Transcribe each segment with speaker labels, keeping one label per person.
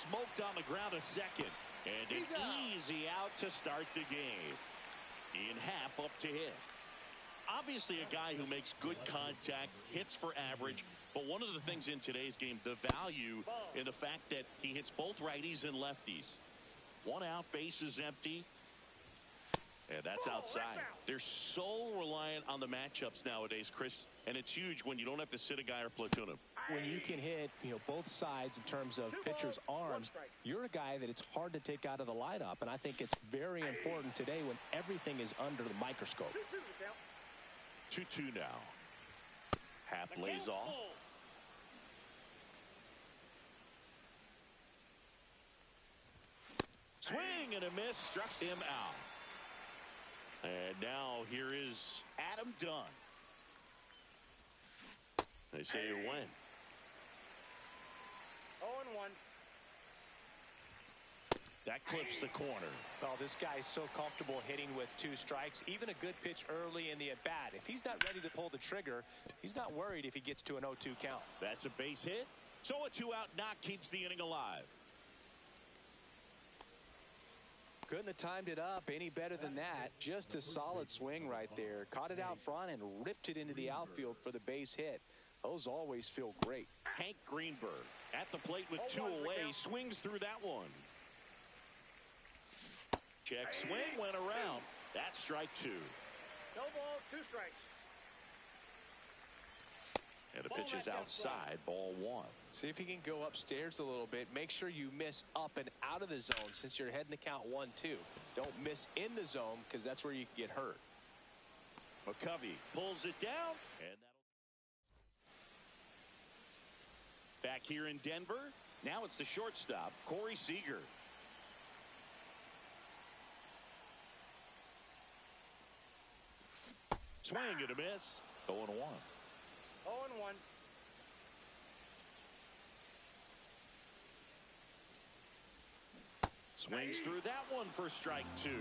Speaker 1: smoked on the ground a second. And an easy out to start the game. Ian Happ up to hit. Obviously a guy who makes good contact, hits for average, but one of the things in today's game, the value in the fact that he hits both righties and lefties. One out, base is empty. And that's outside. They're so reliant on the matchups nowadays, Chris, and it's huge when you don't have to sit a guy or platoon him.
Speaker 2: When you can hit, both sides in terms of pitcher's arms, you're a guy that it's hard to take out of the lineup, and I think it's very important today when everything is under the microscope.
Speaker 1: 2-2 now. Happ lays off. Swing and a miss, struck him out. And now here is Adam Dunn. They say you win.
Speaker 3: 0-1.
Speaker 1: That clips the corner.
Speaker 2: Well, this guy's so comfortable hitting with 2 strikes. Even a good pitch early in the at-bat. If he's not ready to pull the trigger, he's not worried if he gets to an 0-2 count.
Speaker 1: That's a base hit. So a 2-out knock keeps the inning alive.
Speaker 2: Couldn't have timed it up any better than that. Just a solid swing right there. Caught it out front and ripped it into the outfield for the base hit. Those always feel great.
Speaker 1: Hank Greenberg at the plate with 2 away. Swings through that one. Check swing, went around. That's strike 2.
Speaker 3: No ball, 2 strikes.
Speaker 1: And the pitch is outside, ball 1.
Speaker 2: See if he can go upstairs a little bit. Make sure you miss up and out of the zone since you're heading the count 1-2. Don't miss in the zone because that's where you can get hurt.
Speaker 1: McCovey pulls it down. And that'll... Back here in Denver, now it's the shortstop, Corey Seager. Swing and a miss. 0-1.
Speaker 3: 0-1.
Speaker 1: Swings through that one for strike 2.
Speaker 3: 0-2.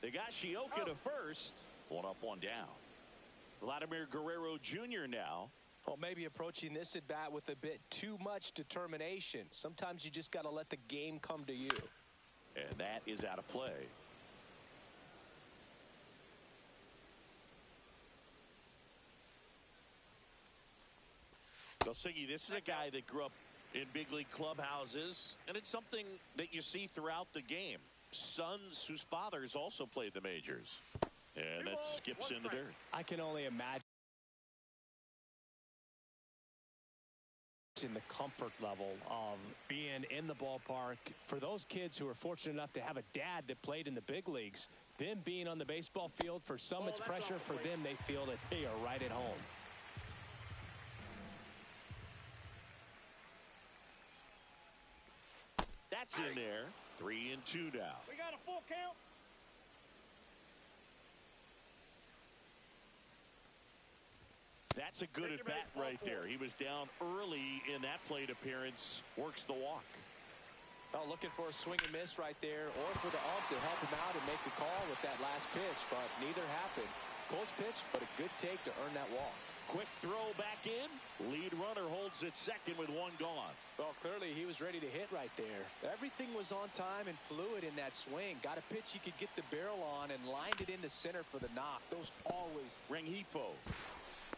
Speaker 1: They got Shioka to first. 1 up, 1 down. Vladimir Guerrero Jr. now.
Speaker 2: Well, maybe approaching this at bat with a bit too much determination. Sometimes you just got to let the game come to you.
Speaker 1: And that is out of play. Well, Siggy, this is a guy that grew up in big league clubhouses, and it's something that you see throughout the game. Sons whose fathers also played the majors. And that skips in the dirt.
Speaker 2: I can only imagine the comfort level of being in the ballpark. For those kids who are fortunate enough to have a dad that played in the big leagues, them being on the baseball field, for some it's pressure. For them, they feel that they are right at home.
Speaker 1: That's in there. 3-2 now.
Speaker 3: We got a full count.
Speaker 1: That's a good at bat right there. He was down early in that plate appearance. Works the walk.
Speaker 2: Well, looking for a swing and miss right there, or for the ump to help him out and make a call with that last pitch, but neither happened. Close pitch, but a good take to earn that walk.
Speaker 1: Quick throw back in. Lead runner holds at second with 1 gone.
Speaker 2: Well, clearly he was ready to hit right there. Everything was on time and fluid in that swing. Got a pitch he could get the barrel on and lined it into center for the knock. Those always.
Speaker 1: Rengifo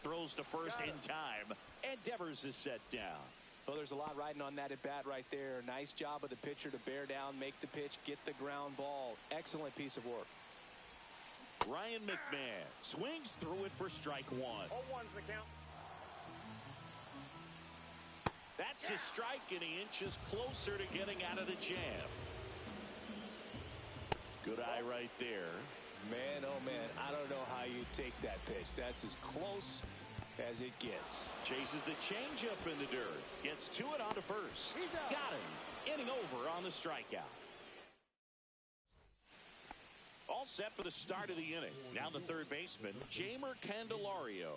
Speaker 1: throws to first in time, and Devers is set down.
Speaker 2: Well, there's a lot riding on that at bat right there. Nice job of the pitcher to bear down, make the pitch, get the ground ball. Excellent piece of work.
Speaker 1: Ryan McMahon swings through it for strike 1.
Speaker 3: 0-1's the count.
Speaker 1: That's a strike, and he inches closer to getting out of the jam. Good eye right there.
Speaker 2: Man, oh man, I don't know how you take that pitch. That's as close as it gets.
Speaker 1: Chases the changeup in the dirt. Gets to it onto first. Got him. Inning over on the strikeout. All set for the start of the inning. Now the third baseman, Jeimer Candelario.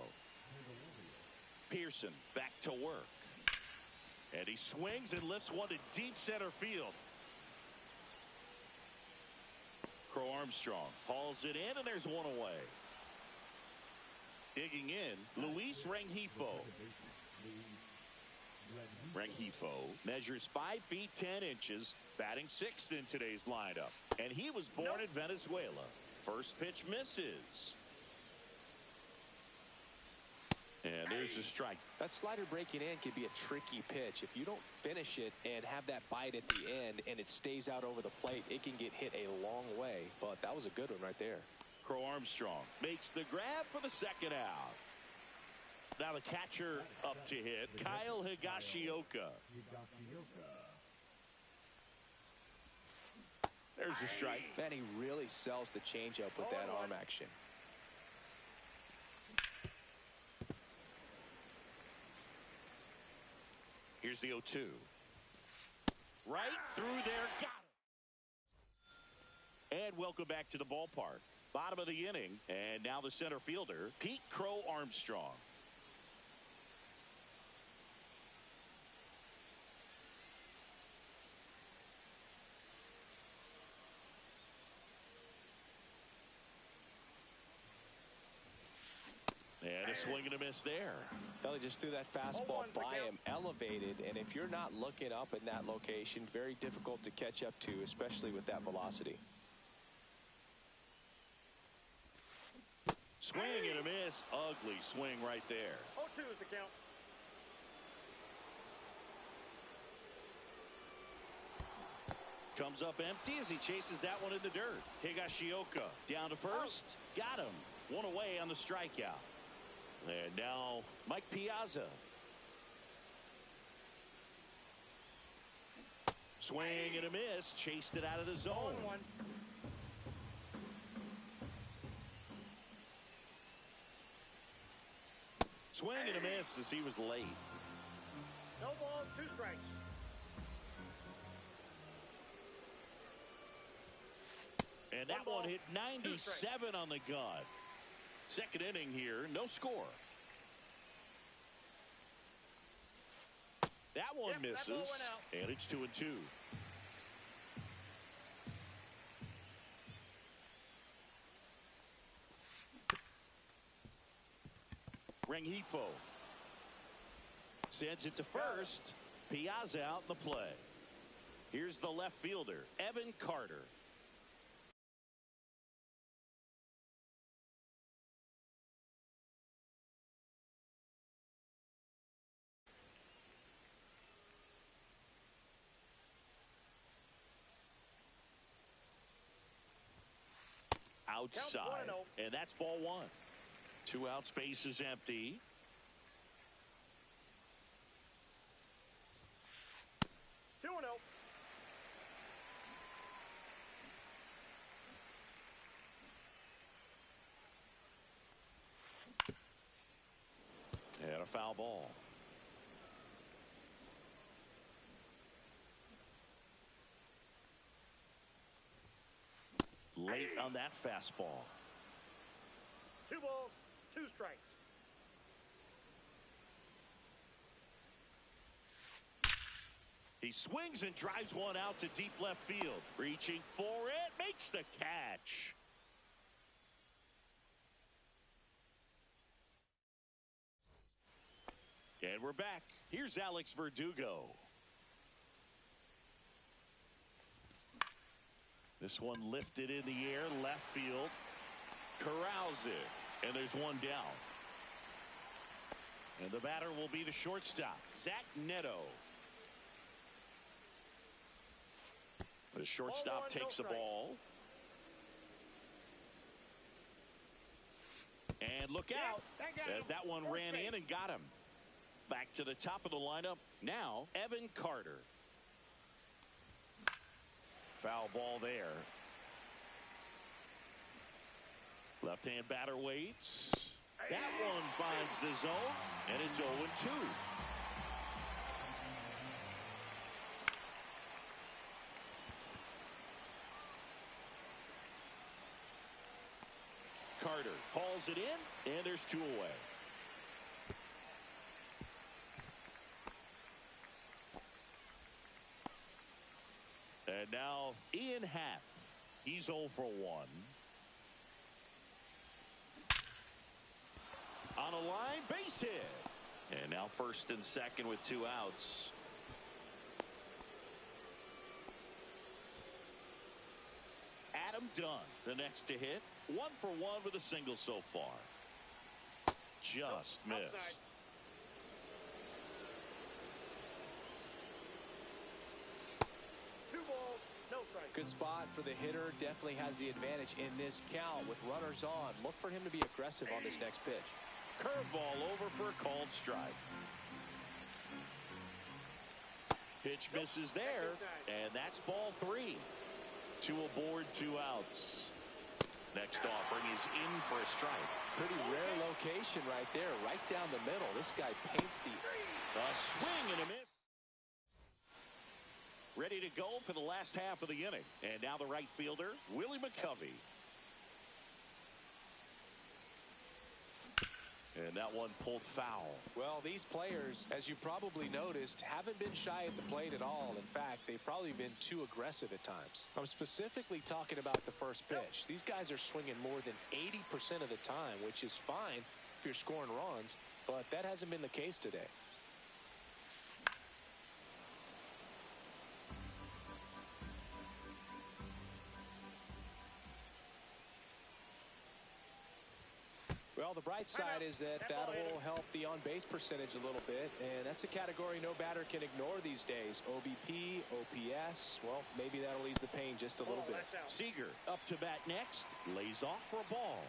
Speaker 1: Pearson back to work. And he swings and lifts one to deep center field. Crow Armstrong hauls it in, and there's one away. Digging in, Luis Rengifo. Rengifo measures 5 feet 10 inches, batting 6th in today's lineup. And he was born in Venezuela. First pitch misses. And there's a strike.
Speaker 2: That slider breaking in can be a tricky pitch. If you don't finish it and have that bite at the end and it stays out over the plate, it can get hit a long way. But that was a good one right there.
Speaker 1: Crow Armstrong makes the grab for the second out. Now the catcher up to hit, Kyle Higashioka. There's a strike.
Speaker 2: Man, he really sells the changeup with that arm action.
Speaker 1: Here's the 0-2. Right through there. Got it. And welcome back to the ballpark. Bottom of the inning. And now the center fielder, Pete Crow Armstrong. And a swing and a miss there.
Speaker 2: Belly just threw that fastball by him, elevated, and if you're not looking up in that location, very difficult to catch up to, especially with that velocity.
Speaker 1: Swing and a miss. Ugly swing right there.
Speaker 3: 0-2 is the count.
Speaker 1: Comes up empty as he chases that one in the dirt. Higashioka down to first. Got him. One away on the strikeout. And now Mike Piazza. Swing and a miss. Chased it out of the zone.
Speaker 3: 0-1.
Speaker 1: Swing and a miss as he was late.
Speaker 3: No balls, 2 strikes.
Speaker 1: And that one hit 97 on the gun. Second inning here, no score. That one misses,
Speaker 3: that ball went out.
Speaker 1: and it's 2-2. Rengifo sends it to first. Piazza out in the play. Here's the left fielder, Evan Carter. Outside, and that's ball 1. 2 out, space is empty.
Speaker 3: Two and 0.
Speaker 1: And a foul ball. Late on that fastball.
Speaker 3: 2 balls, 2 strikes.
Speaker 1: He swings and drives one out to deep left field. Reaching for it, makes the catch. And we're back. Here's Alex Verdugo. This one lifted in the air, left field. Corrals it, and there's one down. And the batter will be the shortstop, Zach Neto. The shortstop takes the ball. And look out, as that one ran in and got him. Back to the top of the lineup, now Evan Carter. Foul ball there. Left-hand batter waits. That one finds the zone, and it's 0-2. Carter hauls it in, and there's 2 away. And now Ian Happ. He's 0 for 1. On a line, base hit. And now first and second with 2 outs. Adam Dunn, the next to hit. 1 for 1 with a single so far. Just missed.
Speaker 3: Outside.
Speaker 2: Good spot for the hitter. Definitely has the advantage in this count with runners on. Look for him to be aggressive on this next pitch.
Speaker 1: Curveball over for a called strike. Pitch misses there, and that's ball 3. 2 aboard, 2 outs. Next offering is in for a strike.
Speaker 2: Pretty rare location right there, right down the middle. This guy paints the
Speaker 1: swing and a miss. Ready to go for the last half of the inning. And now the right fielder, Willie McCovey. And that one pulled foul.
Speaker 2: Well, these players, as you probably noticed, haven't been shy at the plate at all. In fact, they've probably been too aggressive at times. I'm specifically talking about the first pitch. These guys are swinging more than 80% of the time, which is fine if you're scoring runs, but that hasn't been the case today. Well, the bright side is that will help the on-base percentage a little bit, and that's a category no batter can ignore these days. OBP, OPS, well, maybe that'll ease the pain just a little bit.
Speaker 1: Seager up to bat next, lays off for a ball.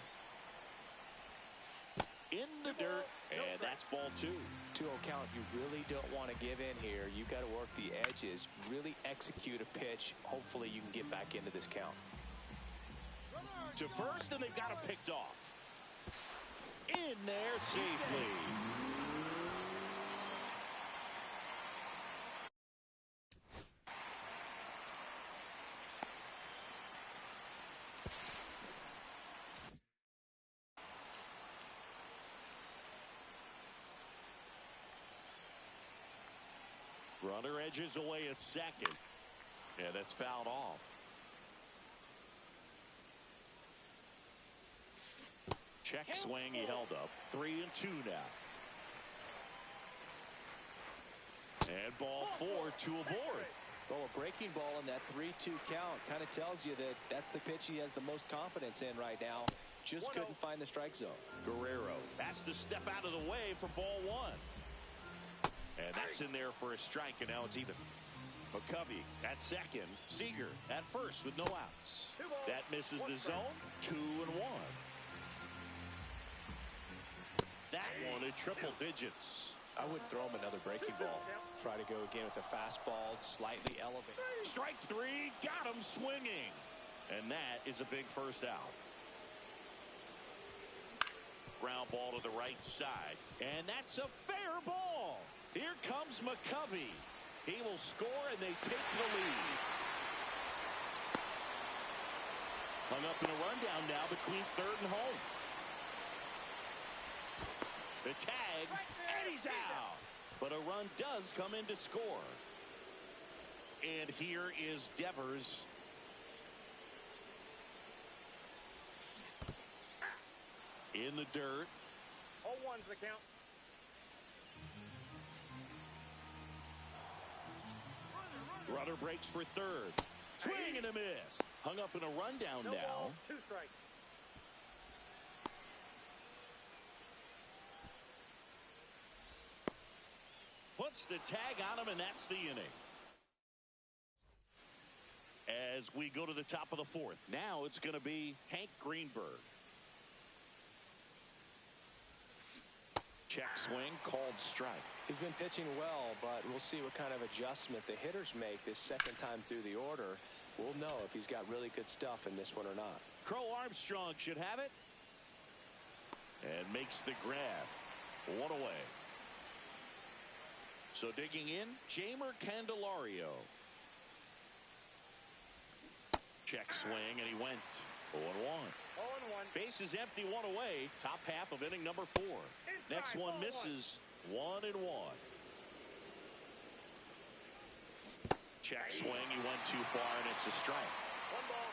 Speaker 1: In the dirt, and that's ball 2.
Speaker 2: 2-0 count, you really don't want to give in here. You've got to work the edges, really execute a pitch. Hopefully you can get back into this count.
Speaker 1: To first, and they've got him picked off. In there safely. Runner edges away at second. And that's fouled off. Check swing, he held up. 3-2 now. And ball 4, 2 aboard.
Speaker 2: Well, a breaking ball in that 3-2 count kind of tells you that that's the pitch he has the most confidence in right now. Just couldn't find the strike zone.
Speaker 1: Guerrero has to step out of the way for ball 1. And that's in there for a strike, and now it's even. McCovey at second. Seager at first with no outs. That misses the zone. 2-1. That one at triple digits.
Speaker 2: I wouldn't throw him another breaking ball. Try to go again with the fastball, slightly elevated.
Speaker 1: Strike 3, got him swinging. And that is a big first out. Ground ball to the right side. And that's a fair ball. Here comes McCovey. He will score, and they take the lead. Hung up in a rundown now between third and home. The tag, and he's out. But a run does come in to score. And here is Devers. In the dirt.
Speaker 3: 0-1's the count.
Speaker 1: Runner breaks for third. Swing and a miss. Hung up in a rundown
Speaker 3: No
Speaker 1: now.
Speaker 3: ball, 2 strikes.
Speaker 1: Puts the tag on him, and that's the inning. As we go to the top of the 4th. Now it's going to be Hank Greenberg. Check swing, called strike.
Speaker 2: He's been pitching well, but we'll see what kind of adjustment the hitters make this second time through the order. We'll know if he's got really good stuff in this one or not.
Speaker 1: Crow Armstrong should have it. And makes the grab. 1 away. So digging in, Jeimer Candelario. Check swing, and he went 0-1.
Speaker 3: 0-1.
Speaker 1: Bases empty, 1 away. Top half of inning number 4. Next one misses. 1-1. Check swing, he went too far, and it's a strike.
Speaker 3: 1 ball,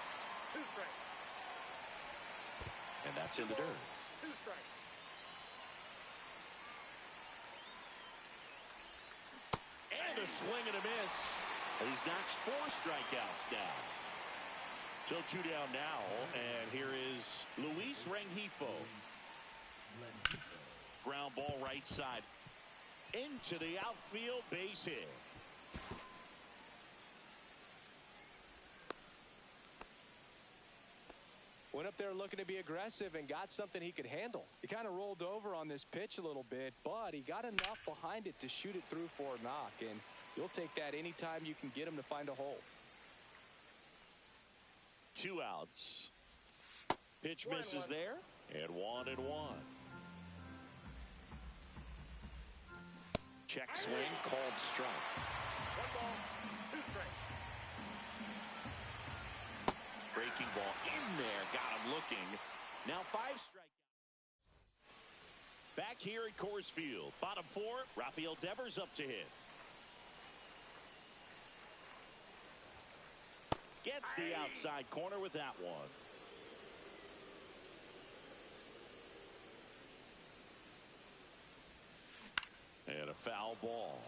Speaker 3: Two strikes.
Speaker 1: And that's in the dirt.
Speaker 3: Two strikes.
Speaker 1: And a swing and a miss. He's notched 4 strikeouts now. So 2 down now, and here is Luis Rengifo. Ground ball right side. Into the outfield, base hit.
Speaker 2: Went up there looking to be aggressive and got something he could handle. He kind of rolled over on this pitch a little bit, but he got enough behind it to shoot it through for a knock, and you'll take that anytime you can get him to find a hole.
Speaker 1: 2 outs. Pitch misses there, and 1-1. Check swing, called strike.
Speaker 3: 1 ball, 2 strikes.
Speaker 1: Breaking ball in there, got him looking. Now 5 strikeouts. Back here at Coors Field, bottom 4, Rafael Devers up to hit. Gets the outside corner with that one. And a foul ball.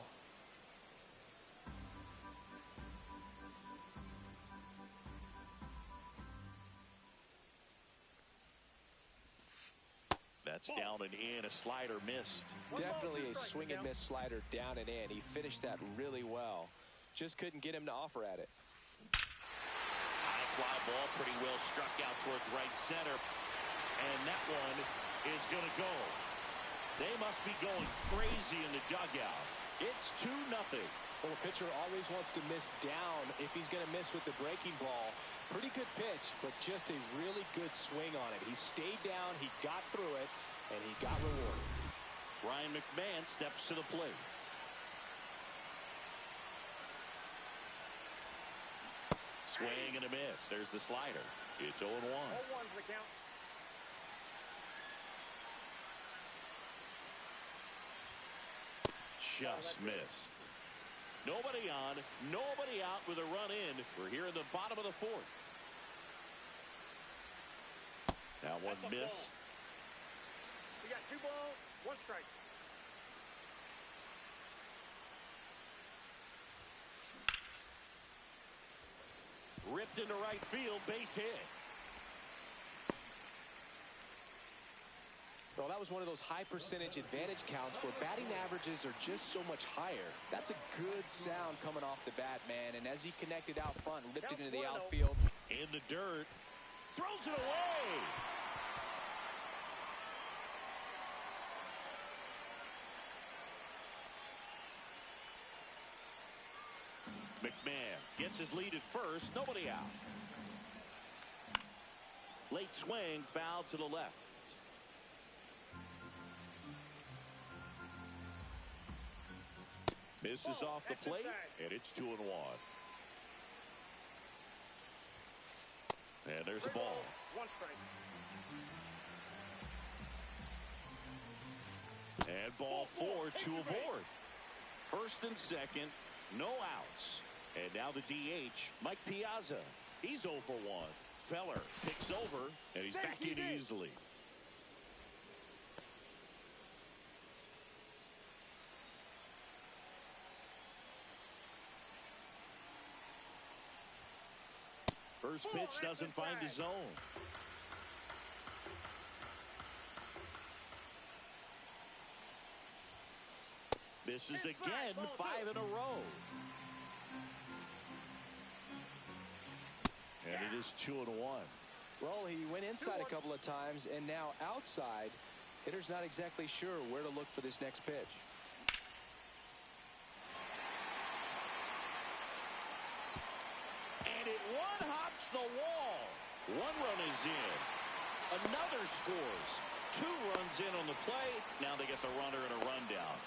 Speaker 1: That's down and in. A slider missed.
Speaker 2: Definitely a swing and miss slider down and in. He finished that really well. Just couldn't get him to offer at it.
Speaker 1: High fly ball pretty well struck out towards right center. And that one is going to go. They must be going crazy in the dugout. It's 2-0.
Speaker 2: Well, the pitcher always wants to miss down if he's going to miss with the breaking ball. Pretty good pitch, but just a really good swing on it. He stayed down, he got through it, and he got rewarded.
Speaker 1: Ryan McMahon steps to the plate. Swing and a miss. There's the slider. It's 0-1.
Speaker 3: 0-1's the count.
Speaker 1: Just missed. Nobody on, nobody out with a run in. We're here in the bottom of the 4th. That one missed.
Speaker 3: You got 2 balls, 1 strike.
Speaker 1: Ripped into right field, base hit.
Speaker 2: Well, that was one of those high percentage advantage counts where batting averages are just so much higher. That's a good sound coming off the bat, man. And as he connected out front and ripped it into the outfield.
Speaker 1: In the dirt. Throws it away. McMahon gets his lead at first. Nobody out. Late swing, foul to the left. Misses off the plate, and it's 2-1. And there's a ball.
Speaker 3: 1 strike.
Speaker 1: And ball 4, 2 aboard. First and second, no outs. And now the DH, Mike Piazza. He's 0 for 1. Feller picks over, and he's back in easily. First pitch doesn't find the zone. Misses again, 5 in a row. And it is 2-1.
Speaker 2: Well, he went inside a couple of times, and now outside. Hitter's not exactly sure where to look for this next pitch.
Speaker 1: And it one-hops the wall. 1 run is in. Another scores. 2 runs in on the play. Now they get the runner and a rundown.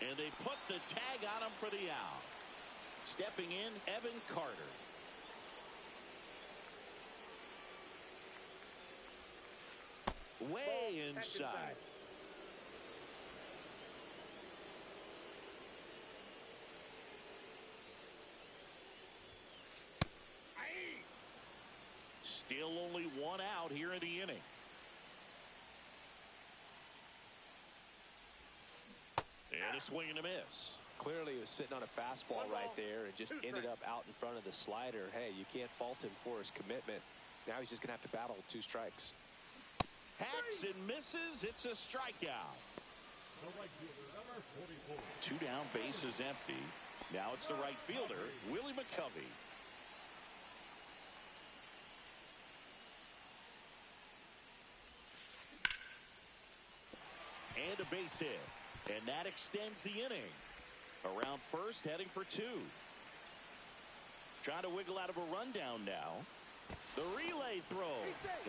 Speaker 1: And they put the tag on him for the out. Stepping in, Evan Carter. Way inside. Still only one out here in the inning. And a swing and a miss.
Speaker 2: Clearly, he was sitting on a fastball right there and just ended up out in front of the slider. Hey, you can't fault him for his commitment. Now he's just going to have to battle with 2 strikes.
Speaker 1: Hacks and misses. It's a strikeout. 2 down, bases empty. Now it's the right fielder, Willie McCovey. And a base hit. And that extends the inning. Around first, heading for 2. Trying to wiggle out of a rundown now. The relay throw.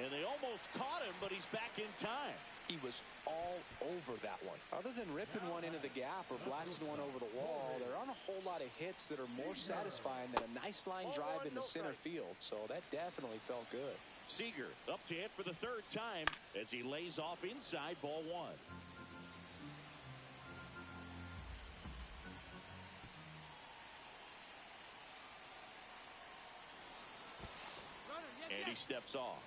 Speaker 1: And they almost caught him, but he's back in time.
Speaker 2: He was all over that one. Other than ripping one into the gap or blasting one over the wall, there aren't a whole lot of hits that are more satisfying than a nice line drive in the center field. So that definitely felt good.
Speaker 1: Seager up to hit for the 3rd time as he lays off inside ball 1. And he steps off.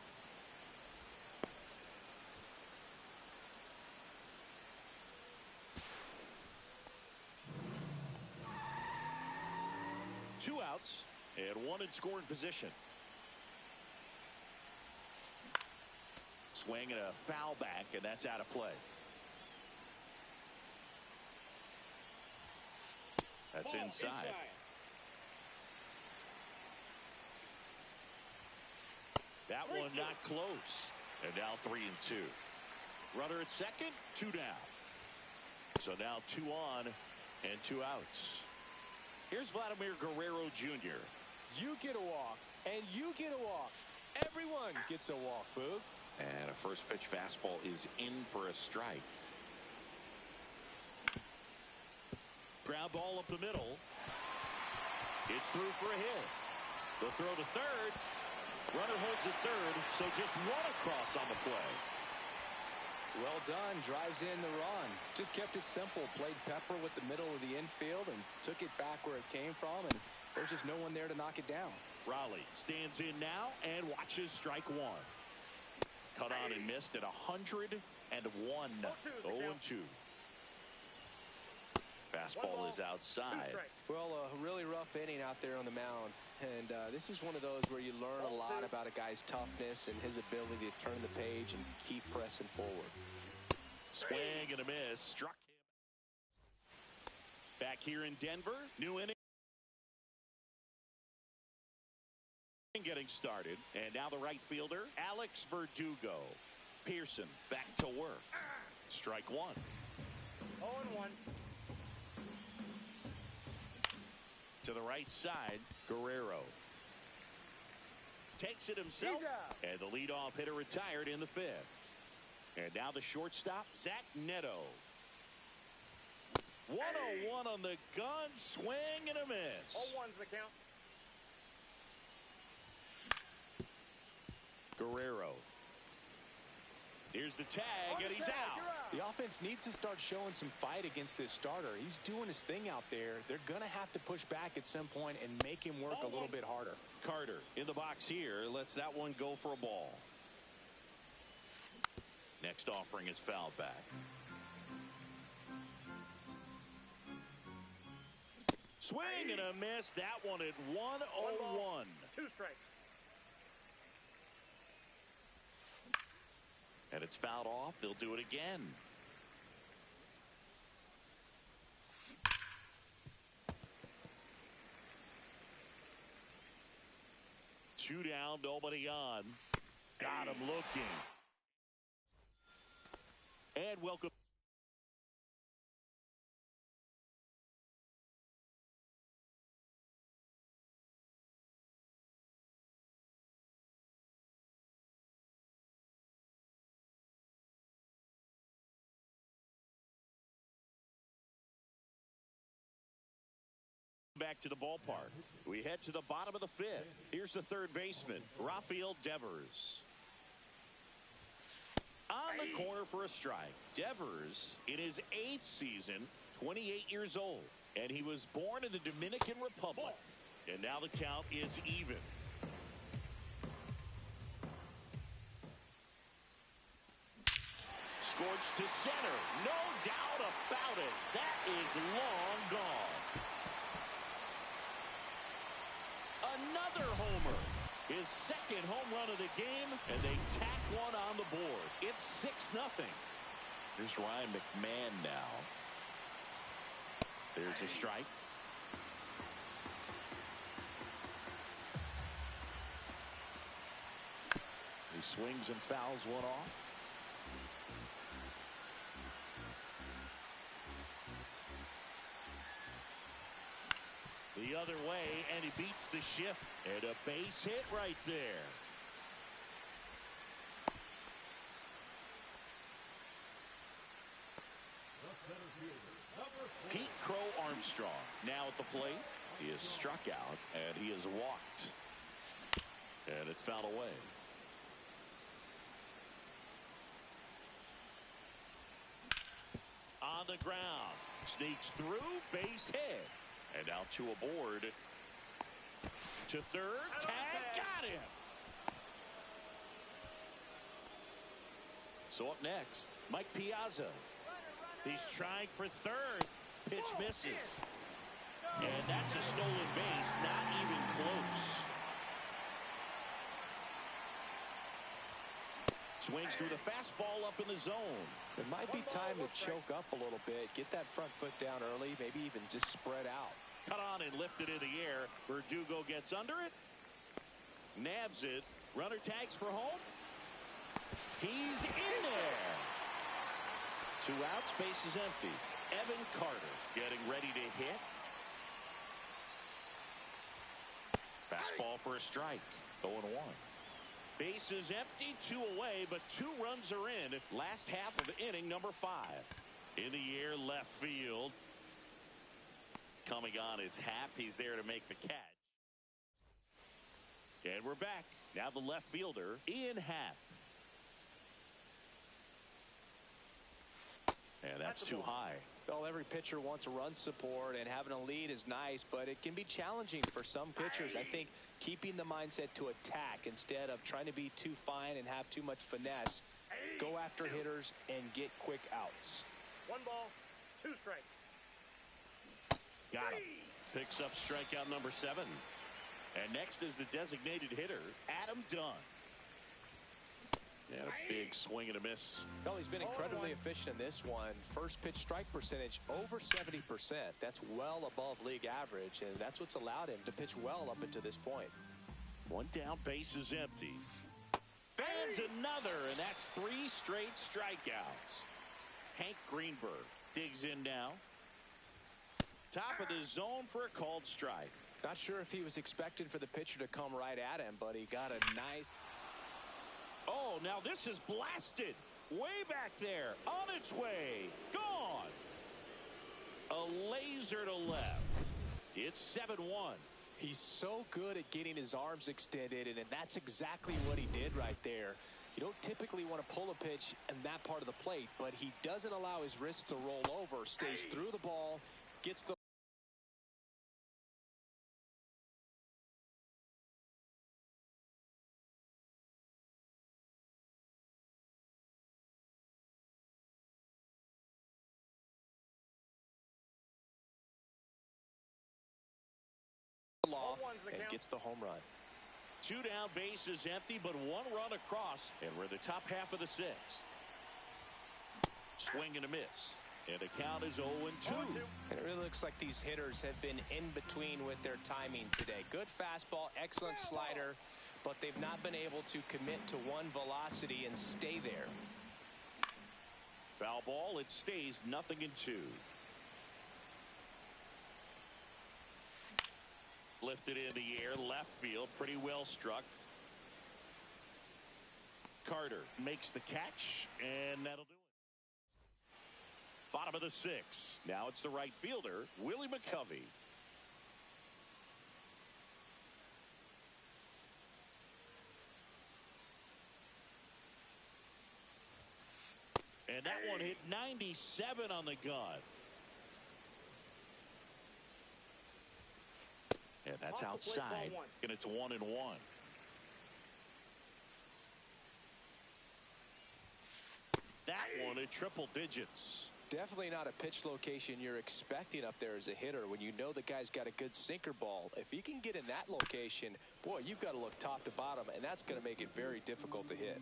Speaker 1: Two outs and one in scoring position. Swing and a foul back, and that's out of play. That's inside. That one not close. And now 3-2. Runner at second, 2 down. So now 2 on and 2 outs. Here's Vladimir Guerrero Jr.
Speaker 2: You get a walk, and you get a walk. Everyone gets a walk, Boog.
Speaker 1: And a first pitch fastball is in for a strike. Ground ball up the middle. It's through for a hit. The throw to third. Runner holds at third, so just 1 across on the play.
Speaker 2: Well done. Drives in the run. Just kept it simple. Played pepper with the middle of the infield and took it back where it came from, and there's just no one there to knock it down.
Speaker 1: Raleigh stands in now and watches strike 1. Cut on and missed at 101. 0-2. Fastball is outside.
Speaker 2: Well, a really rough inning out there on the mound. And this is one of those where you learn a lot about a guy's toughness and his ability to turn the page and keep pressing forward.
Speaker 1: Swing and a miss. Struck him. Back here in Denver. New inning. Getting started. And now the right fielder, Alex Verdugo. Pearson back to work. Strike 1.
Speaker 3: 0-1.
Speaker 1: To the right side, Guerrero. Takes it himself, and the leadoff hitter retired in the 5th. And now the shortstop, Zach Neto. 101 on the gun, swing and a miss.
Speaker 3: 0-1's the count.
Speaker 1: Guerrero. Here's the tag, and he's out.
Speaker 2: The offense needs to start showing some fight against this starter. He's doing his thing out there. They're going to have to push back at some point and make him work a little bit harder.
Speaker 1: Carter in the box here. Lets that one go for a ball. Next offering is fouled back. Swing and a miss. That one at 1-0-1.
Speaker 3: 2 strikes.
Speaker 1: And it's fouled off. They'll do it again. Two down, nobody on. Got him looking. And welcome. Back to the ballpark. We head to the bottom of the 5th. Here's the third baseman, Rafael Devers. On the corner for a strike. Devers, in his 8th season, 28 years old. And he was born in the Dominican Republic. And now the count is even. yards to center. No doubt about it. That is long gone. Another homer. His second home run of the game, and they tack one on the board. It's 6-0. Here's Ryan McMahon now. There's a strike. He swings and fouls one off. The other way, and he beats the shift. And a base hit right there. Pete Crow Armstrong now at the plate. He is struck out, and he is walked. And it's fouled away. On the ground. Sneaks through, base hit. And out to a board. To third, tag, got him. So up next, Mike Piazza. He's trying for third. Pitch misses. And that's a stolen base, not even close. Swings through the fastball up in the zone.
Speaker 2: It might be time to choke up a little bit. Get that front foot down early, maybe even just spread out.
Speaker 1: Cut on and lifted in the air. Verdugo gets under it. Nabs it. Runner tags for home. He's in there. 2 outs, base is empty. Evan Carter getting ready to hit. Fastball for a strike. 0-1. Base is empty, 2 away, but 2 runs are in. Last half of inning number 5. In the air, left field. Coming on is Happ. He's there to make the catch. And we're back. Now the left fielder, Ian Happ. And that's too high.
Speaker 2: Well, every pitcher wants a run support, and having a lead is nice, but it can be challenging for some pitchers. I think keeping the mindset to attack instead of trying to be too fine and have too much finesse. Go after hitters and get quick outs.
Speaker 3: 1 ball, 2 strikes.
Speaker 1: Got him. Picks up strikeout number 7. And next is the designated hitter, Adam Dunn. And a big swing and a miss.
Speaker 2: Well, he's been incredibly efficient in this one. First pitch strike percentage over 70%. That's well above league average, and that's what's allowed him to pitch well up until this point.
Speaker 1: 1 down, base is empty. Fans another, and that's 3 straight strikeouts. Hank Greenberg digs in now. Top of the zone for a called strike.
Speaker 2: Not sure if he was expecting for the pitcher to come right at him, but he got a nice...
Speaker 1: Oh, now this is blasted. Way back there. On its way. Gone. A laser to left. It's 7-1.
Speaker 2: He's so good at getting his arms extended, and that's exactly what he did right there. You don't typically want to pull a pitch in that part of the plate, but he doesn't allow his wrists to roll over. Stays through the ball, gets the and gets the home run.
Speaker 1: 2 down, base is empty, but 1 run across, and we're the top half of the 6th. Swing and a miss, and the count is 0-2.
Speaker 2: And it really looks like these hitters have been in between with their timing today. Good fastball, excellent slider, but they've not been able to commit to one velocity and stay there.
Speaker 1: Foul ball, it stays 0-2. Lifted in the air, left field, pretty well struck. Carter makes the catch, and that'll do it. Bottom of the 6th. Now it's the right fielder, Willie McCovey. And that one hit 97 on the gun. And that's outside, and it's 1-1. That going to triple digits.
Speaker 2: Definitely not a pitch location you're expecting up there as a hitter when you know the guy's got a good sinker ball. If he can get in that location, boy, you've got to look top to bottom, and that's going to make it very difficult to hit.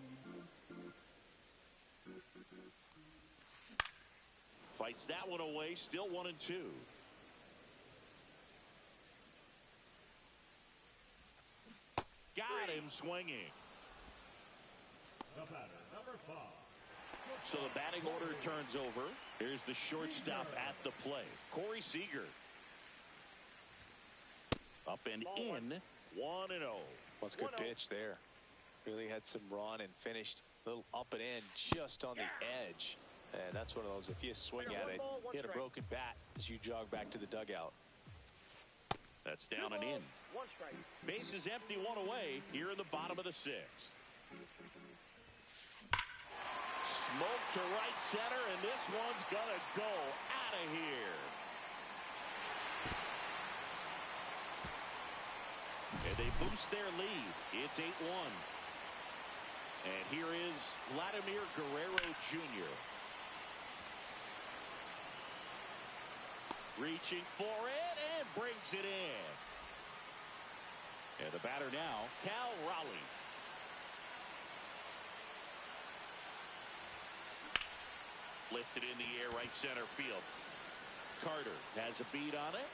Speaker 1: Fights that one away, still 1-2. Got him swinging.
Speaker 4: The batter, number 5.
Speaker 1: So the batting order turns over. Here's the shortstop at the plate, Corey Seager. Up and in, 1-0.
Speaker 2: Well, it's a good pitch there. Really had some run and finished a little up and in just on the edge. And that's one of those, if you swing at it, hit a broken bat as you jog back to the dugout.
Speaker 1: That's down and in.
Speaker 3: 1 strike.
Speaker 1: Bases empty, 1 away here in the bottom of the 6th. Smoke to right center, and this one's gonna go out of here. And they boost their lead. It's 8-1. And here is Vladimir Guerrero Jr. Reaching for it and brings it in. And the batter now, Cal Raleigh. Lifted in the air, right center field. Carter has a beat on it.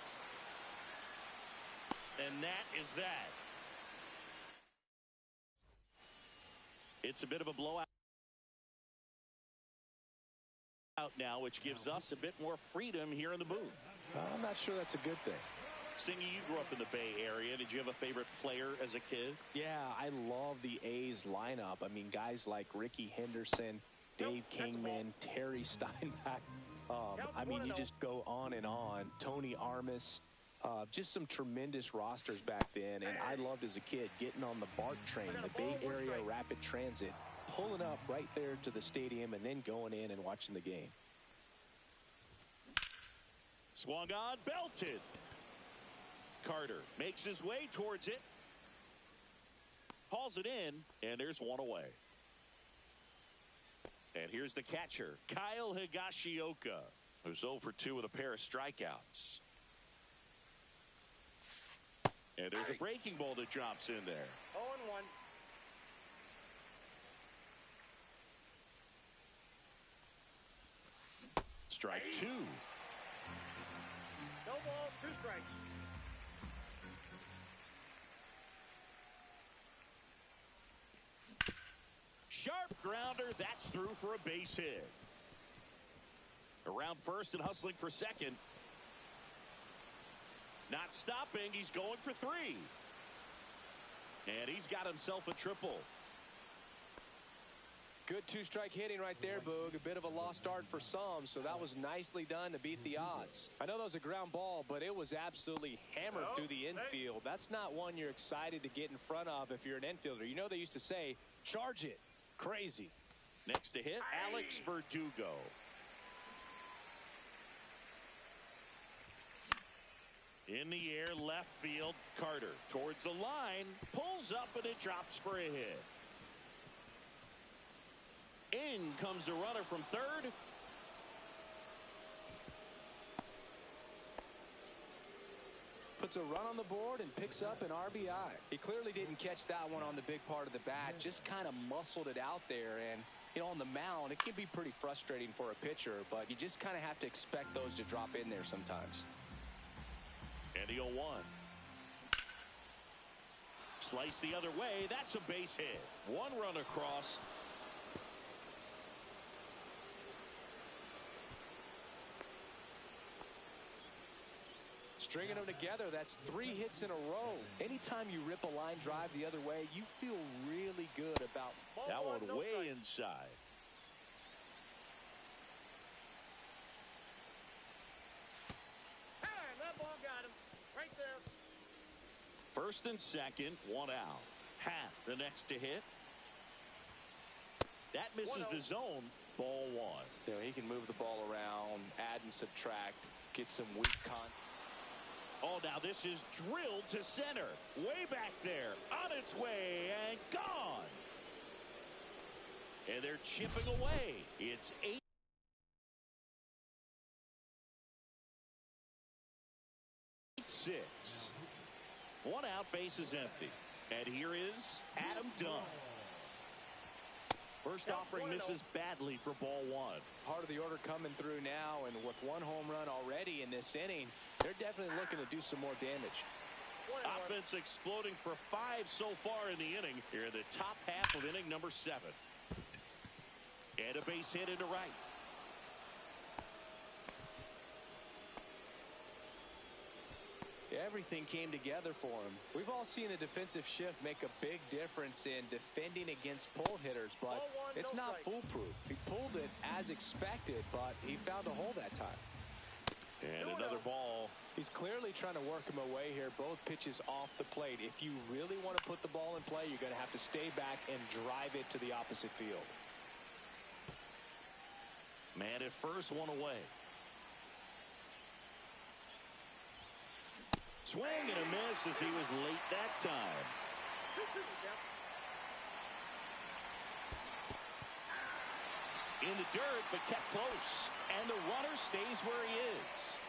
Speaker 1: And that is that. It's a bit of a blowout now, which gives us a bit more freedom here in the booth.
Speaker 2: I'm not sure that's a good thing.
Speaker 1: Singy, you grew up in the Bay Area. Did you have a favorite player as a kid?
Speaker 2: Yeah, I love the A's lineup. I mean, guys like Ricky Henderson, Dave Kingman, Terry Steinbach. I mean, you just go on and on. Tony Armas. Just some tremendous rosters back then. And I loved as a kid getting on the BART train, the Bay Area Rapid Transit, pulling up right there to the stadium and then going in and watching the game.
Speaker 1: Swung on, belted. Carter makes his way towards it. Hauls it in, and there's 1 away. And here's the catcher, Kyle Higashioka, who's 0 for 2 with a pair of strikeouts. And there's a breaking ball that drops in there.
Speaker 3: 0-1.
Speaker 1: Strike 2.
Speaker 3: No balls, 2 strikes.
Speaker 1: Sharp grounder, that's through for a base hit. Around first and hustling for second. Not stopping, he's going for 3. And he's got himself a triple.
Speaker 2: Good 2-strike hitting right there, Boog. A bit of a lost start for some, so that was nicely done to beat the odds. I know that was a ground ball, but it was absolutely hammered through the infield. That's not one you're excited to get in front of if you're an infielder. You know they used to say, charge it. Crazy.
Speaker 1: Next to hit, Alex Verdugo. In the air, left field, Carter towards the line, pulls up, and it drops for a hit. In comes the runner from third.
Speaker 2: Puts a run on the board and picks up an RBI. He clearly didn't catch that one on the big part of the bat, just kind of muscled it out there. And, you know, on the mound, it can be pretty frustrating for a pitcher, but you just kind of have to expect those to drop in there sometimes.
Speaker 1: And the 0-1. Slice the other way. That's a base hit. 1 run across.
Speaker 2: Stringing them together, that's 3 hits in a row. Anytime you rip a line drive the other way, you feel really good about
Speaker 1: that one way inside.
Speaker 3: Hey, that ball got him. Right there.
Speaker 1: First and second, 1 out. Happ the next to hit. That misses the zone. Ball 1.
Speaker 2: You know, he can move the ball around, add and subtract, get some weak contact.
Speaker 1: Oh, now this is drilled to center. Way back there. On its way and gone. And they're chipping away. It's 8. 6. One out, base is empty. And here is Adam Dunn. First offering misses badly for ball 1.
Speaker 2: Part of the order coming through now, and with one home run already in this inning, they're definitely looking to do some more damage.
Speaker 1: Offense exploding for 5 so far in the inning. Here in the top half of inning number 7. And a base hit into right.
Speaker 2: Everything came together for him. We've all seen the defensive shift make a big difference in defending against pull hitters, but it's not foolproof. He pulled it as expected, but he found a hole that time.
Speaker 1: And another ball.
Speaker 2: He's clearly trying to work him away here. Both pitches off the plate. If you really want to put the ball in play, you're going to have to stay back and drive it to the opposite field.
Speaker 1: Man at first, one away. Swing and a miss as he was late that time. In the dirt, but kept close. And the runner stays where he is.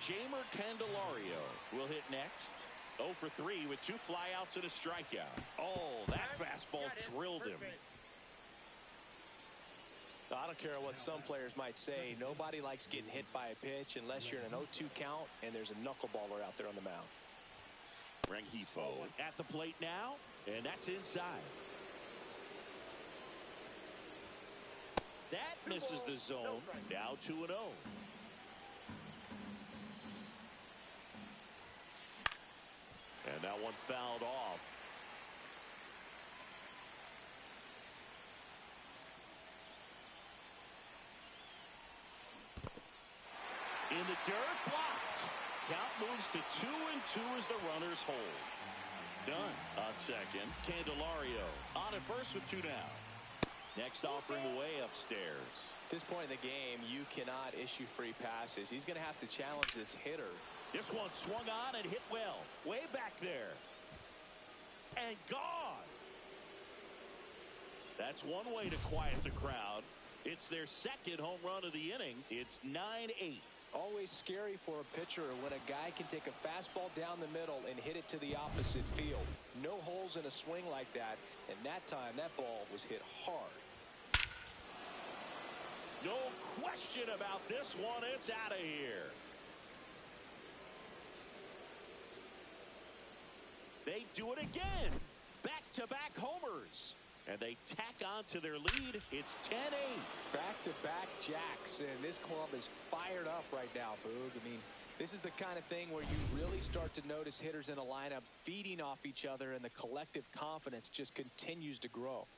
Speaker 1: Jeimer Candelario will hit next. 0 for 3 with 2 flyouts and a strikeout. Oh, that fastball drilled him.
Speaker 2: I don't care what some players might say. Nobody likes getting hit by a pitch unless you're in an 0-2 count and there's a knuckleballer out there on the mound.
Speaker 1: Rengifo at the plate now, and that's inside. That misses the zone. Now 2-0. And that one fouled off. In the dirt, blocked. Count moves to 2-2 as the runners hold. Dunn on second. Candelario on at first with 2 down. Next offering away upstairs.
Speaker 2: At this point in the game, you cannot issue free passes. He's going to have to challenge this hitter.
Speaker 1: This one swung on and hit well. Way back there. And gone. That's one way to quiet the crowd. It's their second home run of the inning. It's 9-8.
Speaker 2: Always scary for a pitcher when a guy can take a fastball down the middle and hit it to the opposite field. No holes in a swing like that, and that time that ball was hit hard.
Speaker 1: No question about this one. It's out of here. They do it again. Back-to-back homers. And they tack on to their lead. It's 10-8.
Speaker 2: Back-to-back jacks, and this club is fired up right now, Boog. I mean, this is the kind of thing where you really start to notice hitters in a lineup feeding off each other, and the collective confidence just continues to grow.